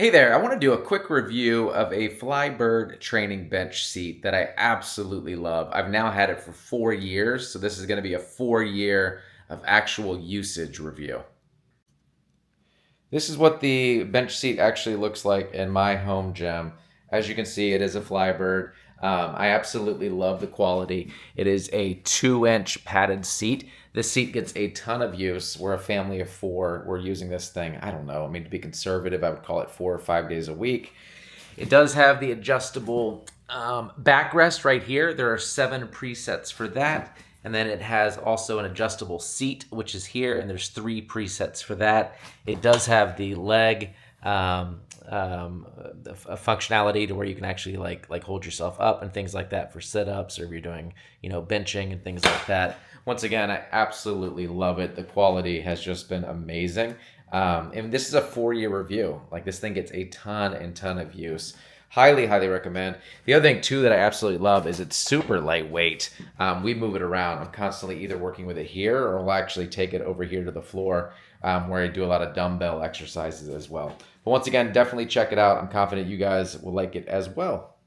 Hey there, I want to do a quick review of a FLYBIRD training bench seat that I absolutely love. I've now had it for 4 years, so this is going to be a 4 year of actual usage review. This is what the bench seat actually looks like in my home gym. As you can see, it is a FLYBIRD. I absolutely love the quality. It is a 2-inch padded seat. This seat gets a ton of use. We're a family of 4. We're using this thing, I don't know, I mean, to be conservative, I would call it 4 or 5 days a week. It does have the adjustable backrest right here. There are 7 presets for that. And then it has also an adjustable seat, which is here, and there's 3 presets for that. It does have the leg a functionality to where you can actually like hold yourself up and things like that for sit-ups, or if you're doing benching and things like that. Once again, I absolutely love it. The quality has just been amazing. And this is a 4-year review. Like, this thing gets a ton of use. Highly recommend. The other thing too that I absolutely love is it's super lightweight. We move it around. I'm constantly either working with it here, or I'll actually take it over here to the floor, where I do a lot of dumbbell exercises as well. But once again, definitely check it out. I'm confident you guys will like it as well.